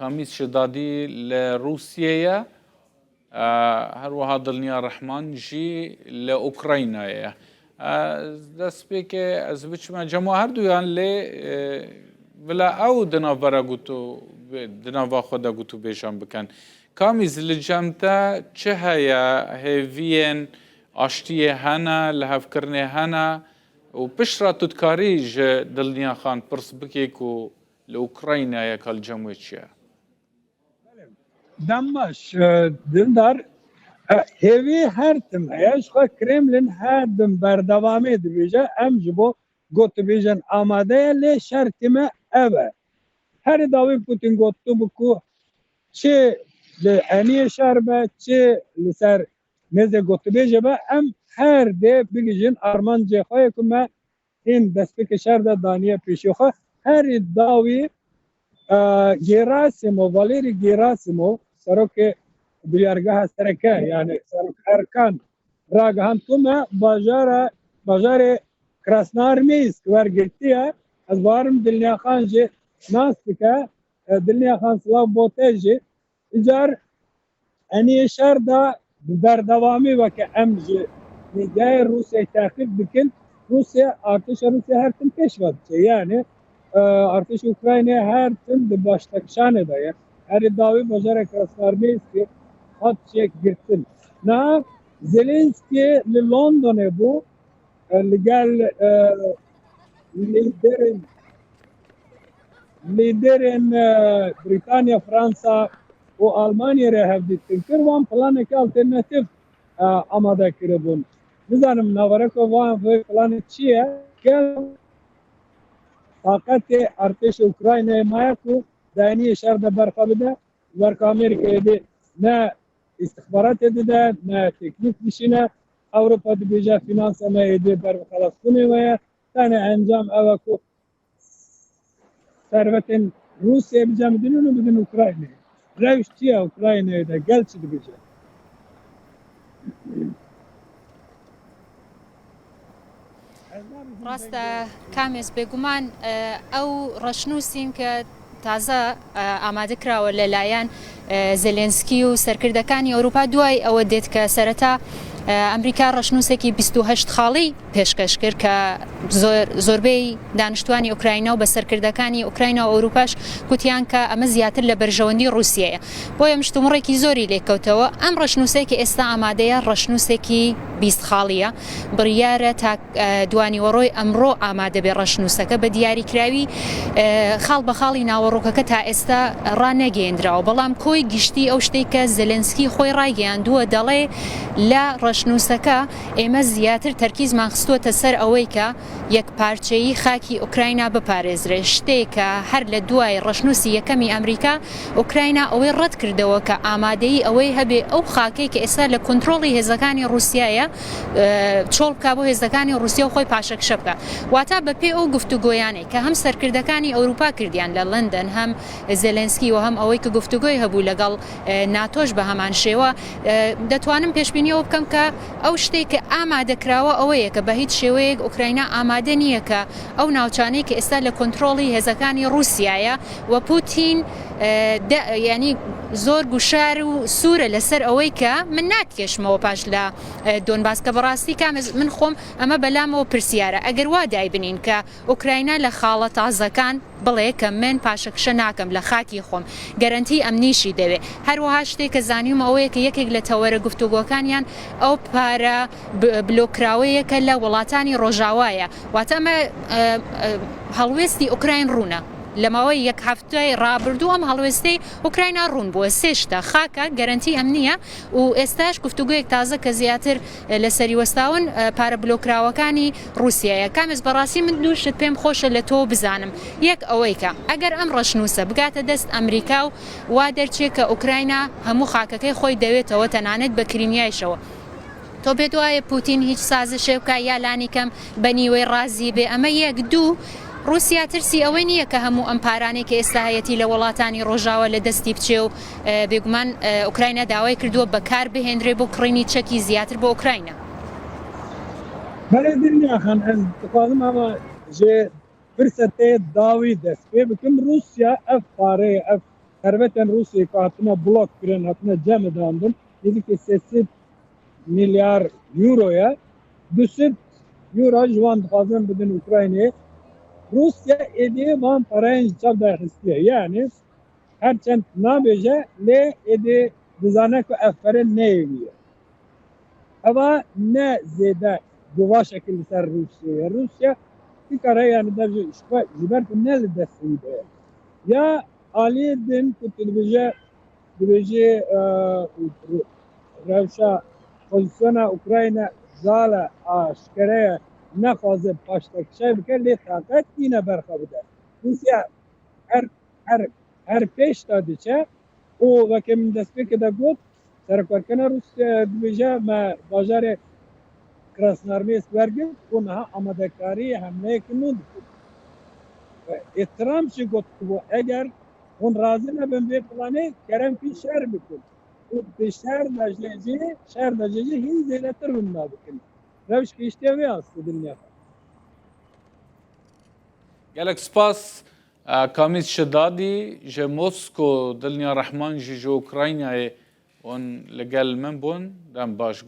کامیز شدادی لروسیه هەروەها دڵنیا ڕەحمان ژی لە ئوکراینایە دەست پێکێ ئەس بچمە جەموا هەردوویان لێ بلا ئەو دناڤبەرە گوت و دناڤا خۆدا گوت و بێژان بکەن کامیز لە جەمتە چ هەیە هێڤیên ئاشتیە هەنە لە هەڤکردنێ هەنە و پشترا توتکاری ji دڵنیا خان پرس بکێک و لە ئوکراینایە کەل جەموێ چییە؟ دمش دندار هێوی هەرتم هەیەش خۆ کرێملن هەردم بەردەوامێ دبێژە ئەم ji بۆ گوتبێژن ئامادەیە لێ شەرتیمە ئەوە هەر داوی پوتین گوتو بکو چێ li eniyê şer be çê li ser mêzê gotibêje be em her dê bigîjin armancê xwe ku me hên destpêkê şer de daniye pêşî xwe herî dawî Gerasimov, Valerî Gerasimov serokê biryargeha sereke yani serok erkan ragihand ku me bajarê Krasnoarmeysk wergirtiye ez barim Dilniya Xan jî nas bike Dilniya Xan silav bote jî İcar eniyê şer da berdewamî veke em ji nîdayê Rûsyayê teqîb dikin Rusya artêşa Rusya her tim pêşva diçe yani artêşa Ukraynayê her tim di baştekşanê de ye herî dawî bajarê Krasnoarmeyskê hat çêk girtin niha Zelenskî li Londonê bû li gel lîderên Britanya Fransa û Almanyê re hevdîtin kir wan planekî alternatîv amade kiribûn nizanim navereka wan vê planê çi ye gel taqetê artêşa Ukraynayê maye ku di eniyê şer de berxa bide werka Amerîkayê dê ne îstixbaratê dide ne teknîk dişîne Ewropa dibêje fînansa me êdî ber bi xelasbûnê we ye tenê encam ew e ku servetên Rûsyayê bicemidinin û bidin Ukraynayê rewş çi ye Ukraynayê de gel çi dibêje ڕاستە کامێز بێگومان ئەو ڕەشنووسین کە تازە ئامادە کراوە لەلایەن زێلێنسکی و سەرکردەکانی ئەوروپا دوای ئەوە دێت کە سەرەتا ئەمریکا ڕەشنووسێکی 28 خاڵی پێشکەش کرد کە زۆربەی دانیشتوانی ئوکراینە و بە سەرکردەکانی ئوکراینە و ئەوروپاش گوتیان کە ئەمە زیاتر لە بەرژەوەندی رووسیەیە بۆیە مشتومڕێکی زۆری لێکەوتەوە ئەم ڕەشنووسێکی ئێستا ئامادەیە ڕەشنووسێکی 20 خاڵیە بڕیارە تا دوانیوەڕۆی ئەمڕۆ ئامادە بێ ڕەشنووسەکە بە دیاریکراوی خاڵ بە خاڵی ناوەڕۆکەکە تا ئێستا ڕانەگەیەندراوە بەڵام کۆی گشتی ئەو شتێک کە زێلێنسکی خۆی ڕاگەیاندووە دەڵێ لە ڕەشنووسەکە ئێمە زیاتر تەرکیزمان خستووەتە سەر ئەوەی کە یەکپارچەیی خاکی ئوکراینا بپارێزرێت شتێکە هەر لە دوای ڕەشنووسی یەکەمی ئەمریکا ئوکراینا ئەوەی ڕەت کردەوە کە ئامادەی ئەوەی هەبێ ئەو خاکەی کە ئێستا لە کۆنتترۆڵی هێزەکانی رووسایە چۆڵ بکە بۆ هێزەکانی رووسیا و خۆی پاشەکشە بکە واتە بەپێ ئەو گفتوگۆیانەی کە هەم سەرکردەکانی ئەوروپا کردیان لە لەندەن هەم زێلێنسکی و هەم ئەوەی کە گفتوگۆی هەبوو لەگەڵ ناتۆش بە هەمان شێوە دەتوانم پێشبینیەوە بکەم کە ئەو شتێک کە ئامادەکراوە ئەوەیە کە بە هیچ شێوەیەک ئوکراینا ئامادە نییە کە ئەو ناوچانەی کە ئێستا لە کۆنتترۆڵی هێزەکانی رووسایە و پوتین ینی زۆر گوشار و سوورە لەسەر ئەوەی کە من ناتکێشمەوە پاش لە دۆنباسکە بەڕاستی کامێ من خۆم ئەمە بەلامەوە پرسیارە ئەگەر وا دایبنین کە ئوکراینا لە خاڵە تازەکان بڵێ کە من پاشەکشە ناکەم لە خاکی خۆم گەرنتی ئەمنیشی دەوێت هەروەها شتێک کە زانیم ئەوەیە کە یەکێک لە تەوەرە گفتوگۆکانیان ئەو پارە بلۆکراوەیەکە لە وڵاتانی ڕۆژاوایە واتە ئەمە هەڵوێستی ئوکراین ڕوونە لەماوەی یەک هەفتەی ڕابردوو ئەم هەڵوێستەی ئوکراینا ڕوون بووە سێشتە خاکە گەرنتی ئەم نییە و ئێستاش گفتوگویەک تازە کە زیاتر لە سەری وەستاون پارە بلۆکراوەکانی رووسایە کامێز بەڕاستی من دووشت پێم خۆشە لە تۆ بزانم یەک ئەوەی کە ئەگەر ئەم ڕەشنووسە بگاتە دەست ئەمریکا و وا دەرچێت کە ئوکراینا هەموو خاکەکەی خۆی دەوێتەوە تەنانەت بە کریمیایشەوە تۆ بێت وایە پوتین هیچ سازشێ بکە یالانی کەم بە نیوەی ڕازی بێ ئەمە یەک دوو رووسیا ترسی ئەوەی نییە کە هەموو ئەم پارانێک کە ئێستا هەیەی لە وڵاتانی ڕۆژاوە لە دەستی بچێ و بێگومان ئوکراینا داوای کردووە بەکار بهێنرێ بۆ کڕینی چەکی زیاتر بۆ ئوکراینا بەڵێ دنیا خان ئەس دەخوازم ئەمە ژێ فرسەتێ داوی دەست پێ بکەم رووسیا ئەف پارەیە ئەف servetên Rûsyayê ku hatine blok kirin, hatine cem dandin, nêzîkî 300 milyar euroya 200 euro ji wan dixwazin bidin Ukraynayê. Rusya êdî van parayên ji çav de xistiye. Yani herçend nabêje lê êdî dizane ku ev pere neyêviye. Eva ne zêde guva şekil li ser Rûsyayê. Rusya dikare yani dev ji ber ku ne li destê de ye. Ya aliyê din ku tu dibêje rewşa pozisyona Ukrayna zala aşkere ye nexwaze paştekşe bike lê taqet dîne berxe bide. Rusya her pêş da diçe û vekê min destpêkê de got serokwerkena Rusya dibêje me bajarê Krasnoarmeysk wergirt û niha amadekarî hemleyekî nû dikin. Trump jî got ku eger hûn razî nebin vê planê keremkî şer bikin. Û şer da jî hîn zêdetir hûn nabikin. Rewş kiştiye wê astı dinya. gelek spas Kamis Şedadî ji Mosko Dilnya Rehman jî ji Ukraynayê û li gel min bûn dem baş